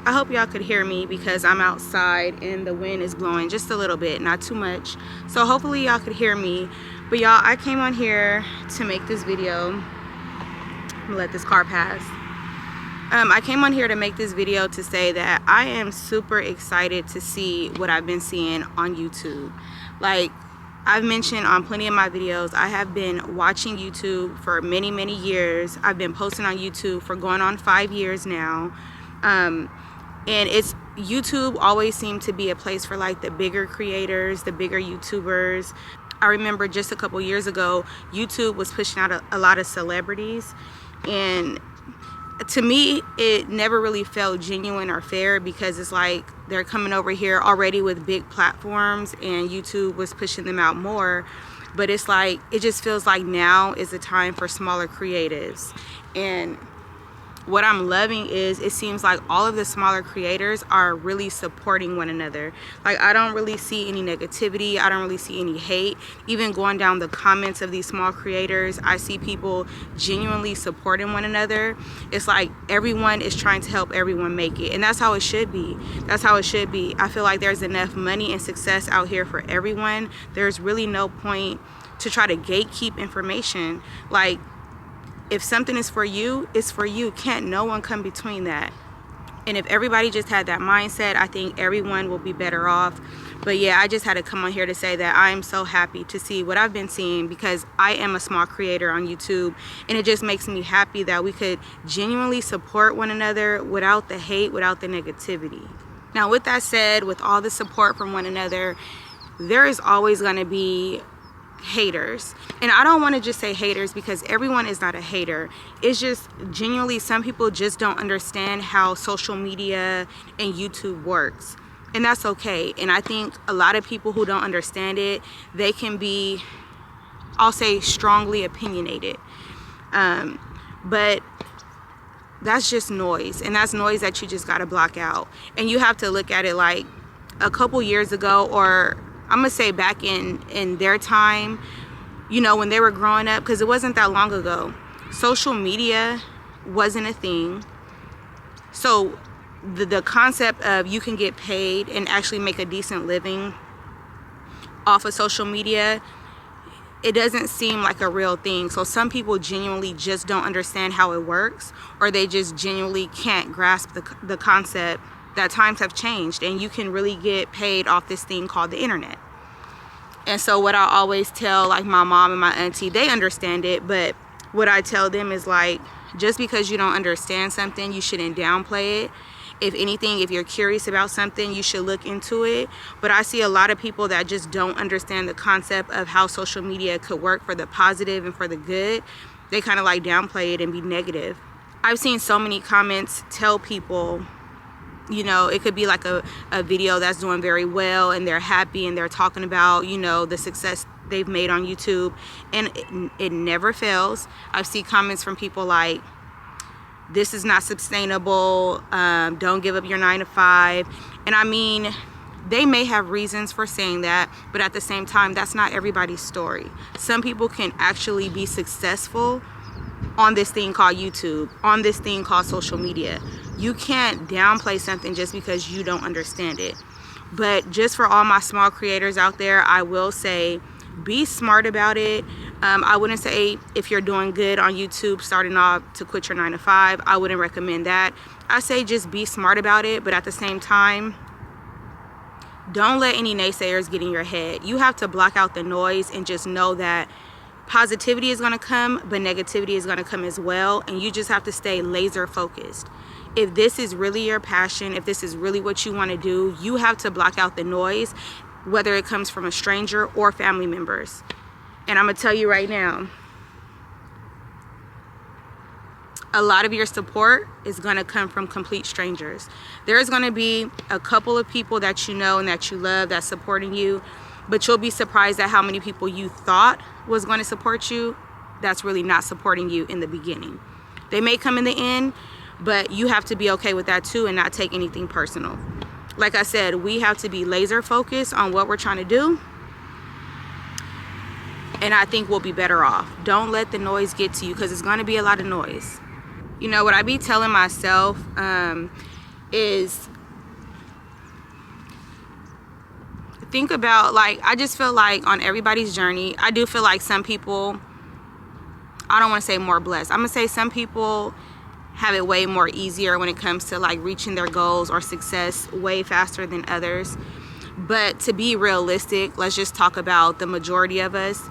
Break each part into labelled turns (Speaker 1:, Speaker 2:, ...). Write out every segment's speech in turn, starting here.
Speaker 1: I hope y'all could hear me because I'm outside and the wind is blowing just a little bit, not too much. So hopefully y'all could hear me. But y'all, I came on here to make this video. I'm gonna let this car pass. I came on here to make this video to say that I am super excited to see what I've been seeing on YouTube. Like I've mentioned on plenty of my videos, I have been watching YouTube for many years. I've been posting on YouTube for going on 5 years now. And it's YouTube always seemed to be a place for like the bigger creators, the bigger YouTubers. I remember just a couple years ago, YouTube was pushing out a lot of celebrities, and to me it never really felt genuine or fair, because it's like they're coming over here already with big platforms and YouTube was pushing them out more. But it's like, it just feels like now is the time for smaller creatives. And what I'm loving is it seems like all of the smaller creators are really supporting one another. Like I don't really see any negativity, I don't really see any hate. Even going down the comments of these small creators, I see people genuinely supporting one another. It's like everyone is trying to help everyone make it, and that's how it should be. That's how it should be. I feel like there's enough money and success out here for everyone. There's really no point to try to gatekeep information. Like, if something is for you, it's for you. Can't no one come between that. And if everybody just had that mindset, I think everyone will be better off. But yeah, I just had to come on here to say that I am so happy to see what I've been seeing, because I am a small creator on YouTube, and it just makes me happy that we could genuinely support one another without the hate, without the negativity. Now, with that said, with all the support from one another, there is always going to be haters. And I don't want to just say haters, because everyone is not a hater. It's just genuinely some people just don't understand how social media and YouTube works, and that's okay. And I think a lot of people who don't understand it, they can be, I'll say, strongly opinionated, but that's just noise, and that's noise that you just got to block out. And you have to look at it like a couple years ago, or I'm gonna say back in their time, you know, when they were growing up, because it wasn't that long ago. Social media wasn't a thing. So the concept of you can get paid and actually make a decent living off of social media, it doesn't seem like a real thing. So some people genuinely just don't understand how it works, or they just genuinely can't grasp the concept that times have changed and you can really get paid off this thing called the internet. And so what I always tell like my mom and my auntie, they understand it, but what I tell them is like, just because you don't understand something, you shouldn't downplay it. If anything, if you're curious about something, you should look into it. But I see a lot of people that just don't understand the concept of how social media could work for the positive and for the good. They kind of like downplay it and be negative. I've seen so many comments tell people, you know, it could be like a video that's doing very well and they're happy and they're talking about, you know, the success they've made on YouTube, and it never fails. I've seen comments from people like, this is not sustainable, don't give up your 9 to 5. And I mean, they may have reasons for saying that, but at the same time, that's not everybody's story. Some people can actually be successful on this thing called YouTube, on this thing called social media. You can't downplay something just because you don't understand it. But just for all my small creators out there, I will say, be smart about it. I wouldn't say if you're doing good on YouTube starting off to quit your 9 to 5. I wouldn't recommend that. I say just be smart about it, but at the same time, don't let any naysayers get in your head. You have to block out the noise and just know that positivity is going to come, but negativity is going to come as well, and you just have to stay laser focused. If this is really your passion, if this is really what you want to do, you have to block out the noise, whether it comes from a stranger or family members. And I'm gonna tell you right now, a lot of your support is gonna come from complete strangers. There's gonna be a couple of people that you know and that you love that's supporting you, but you'll be surprised at how many people you thought was going to support you that's really not supporting you in the beginning. They may come in the end, but you have to be okay with that too and not take anything personal. Like I said, we have to be laser focused on what we're trying to do, and I think we'll be better off. Don't let the noise get to you, because it's going to be a lot of noise. You know what I be telling myself, is think about, like, I just feel like on everybody's journey, I do feel like some people, I don't want to say more blessed, I'm gonna say some people have it way more easier when it comes to like reaching their goals or success way faster than others. But to be realistic, let's just talk about the majority of us.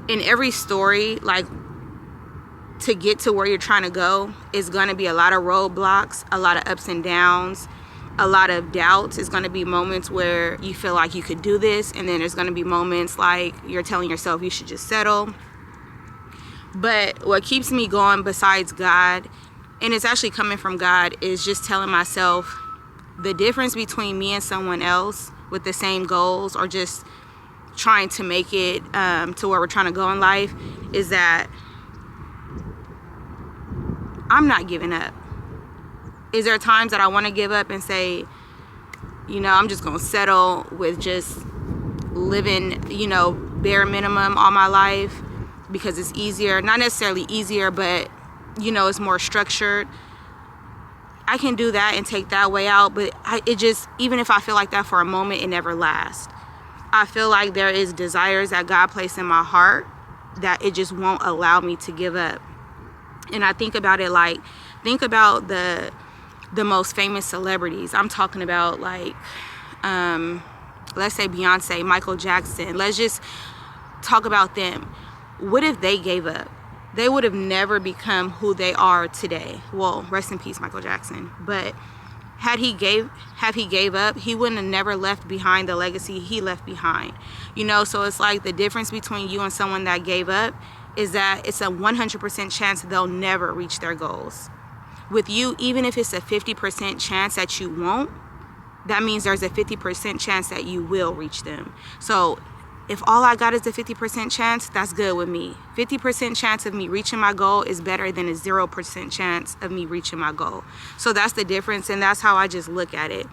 Speaker 1: In every story, like, to get to where you're trying to go is going to be a lot of roadblocks, a lot of ups and downs, a lot of doubts. It's going to be moments where you feel like you could do this, and then there's going to be moments like you're telling yourself you should just settle. But what keeps me going besides God, and it's actually coming from God, is just telling myself the difference between me and someone else with the same goals, or just trying to make it to where we're trying to go in life, is that I'm not giving up. Is there times that I want to give up and say, you know, I'm just going to settle with just living, you know, bare minimum all my life because it's easier? Not necessarily easier, but, you know, it's more structured. I can do that and take that way out, but it just, even if I feel like that for a moment, it never lasts. I feel like there is desires that God placed in my heart that it just won't allow me to give up. And I think about it like, think about the most famous celebrities. I'm talking about, like, let's say Beyonce, Michael Jackson. Let's just talk about them. What if they gave up? They would have never become who they are today. Well, rest in peace, Michael Jackson. But had he gave up, he wouldn't have never left behind the legacy he left behind. You know, so it's like the difference between you and someone that gave up is that it's a 100% chance they'll never reach their goals. With you, even if it's a 50% chance that you won't, that means there's a 50% chance that you will reach them. So if all I got is a 50% chance, that's good with me. 50% chance of me reaching my goal is better than a 0% chance of me reaching my goal. So that's the difference, and that's how I just look at it.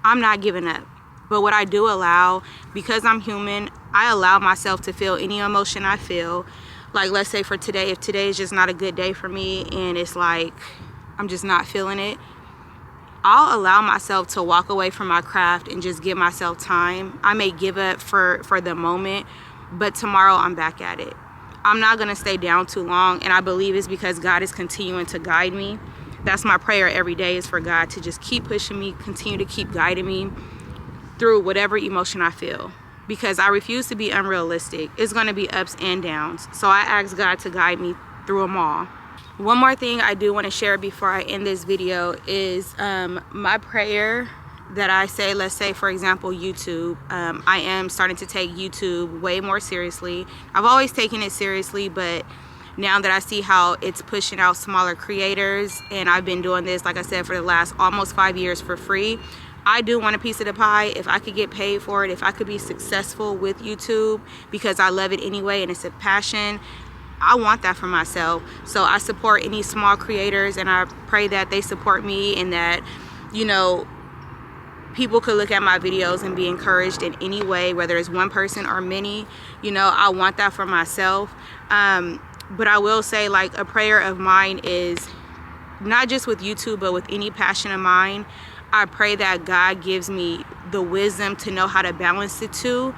Speaker 1: I'm not giving up. But what I do allow, because I'm human, I allow myself to feel any emotion I feel. Like, let's say for today, if today is just not a good day for me and it's like I'm just not feeling it, I'll allow myself to walk away from my craft and just give myself time. I may give up for the moment, but tomorrow I'm back at it. I'm not going to stay down too long, and I believe it's because God is continuing to guide me. That's my prayer every day, is for God to just keep pushing me, continue to keep guiding me through whatever emotion I feel, because I refuse to be unrealistic. It's going to be ups and downs. So I ask God to guide me through them all. One more thing I do want to share before I end this video is my prayer that I say, let's say, for example, YouTube. I am starting to take YouTube way more seriously. I've always taken it seriously, but now that I see how it's pushing out smaller creators, and I've been doing this, like I said, for the last almost 5 years for free, I do want a piece of the pie. If I could get paid for it, if I could be successful with YouTube because I love it anyway and it's a passion, I want that for myself. So I support any small creators, and I pray that they support me, and that, you know, people could look at my videos and be encouraged in any way, whether it's one person or many. You know, I want that for myself. But I will say, like, a prayer of mine is not just with YouTube, but with any passion of mine. I pray that God gives me the wisdom to know how to balance the two.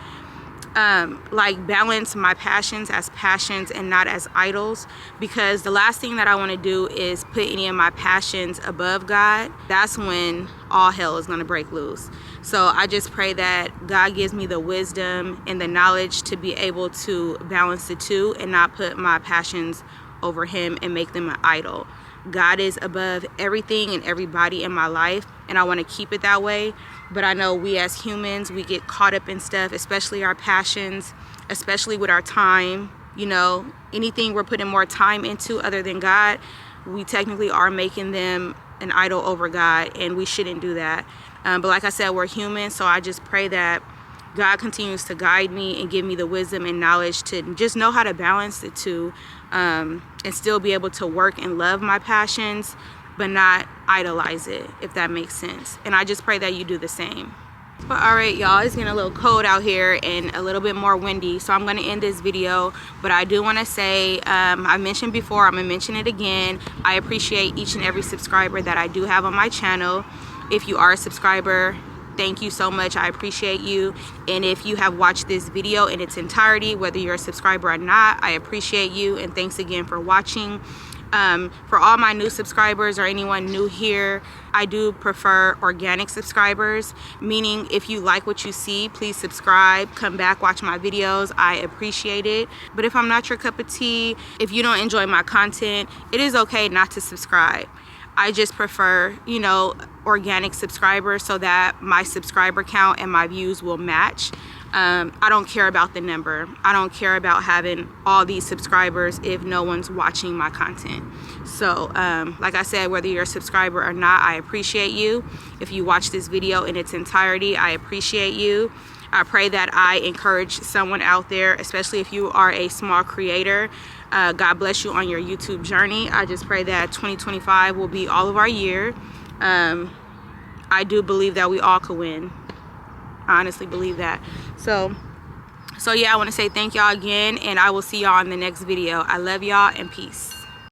Speaker 1: Like, balance my passions as passions and not as idols, because the last thing that I want to do is put any of my passions above God. That's when all hell is going to break loose. So I just pray that God gives me the wisdom and the knowledge to be able to balance the two and not put my passions over him and make them an idol. God is above everything and everybody in my life, and I want to keep it that way. But I know we as humans, we get caught up in stuff, especially our passions, especially with our time. You know, anything we're putting more time into other than God, we technically are making them an idol over God, and we shouldn't do that. But like I said, we're human, so I just pray that God continues to guide me and give me the wisdom and knowledge to just know how to balance the two, and still be able to work and love my passions, but not idolize it, if that makes sense. And I just pray that you do the same. But alright y'all, it's getting a little cold out here and a little bit more windy, so I'm going to end this video. But I do want to say, I mentioned before, I'm going to mention it again, I appreciate each and every subscriber that I do have on my channel. If you are a subscriber, thank you so much. I appreciate you. And if you have watched this video in its entirety, whether you're a subscriber or not, I appreciate you, and thanks again for watching. For all my new subscribers or anyone new here, I do prefer organic subscribers, meaning if you like what you see, please subscribe, come back, watch my videos. I appreciate it. But if I'm not your cup of tea, if you don't enjoy my content, it is okay not to subscribe. I just prefer, you know, organic subscribers so that my subscriber count and my views will match. I don't care about the number. I don't care about having all these subscribers if no one's watching my content. So like I said, whether you're a subscriber or not, I appreciate you. If you watch this video in its entirety, I appreciate you. I pray that I encourage someone out there, especially if you are a small creator. God bless you on your YouTube journey. I just pray that 2025 will be all of our year. I do believe that we all could win. I honestly believe that. So yeah, I want to say thank y'all again, and I will see y'all in the next video. I love y'all, and peace.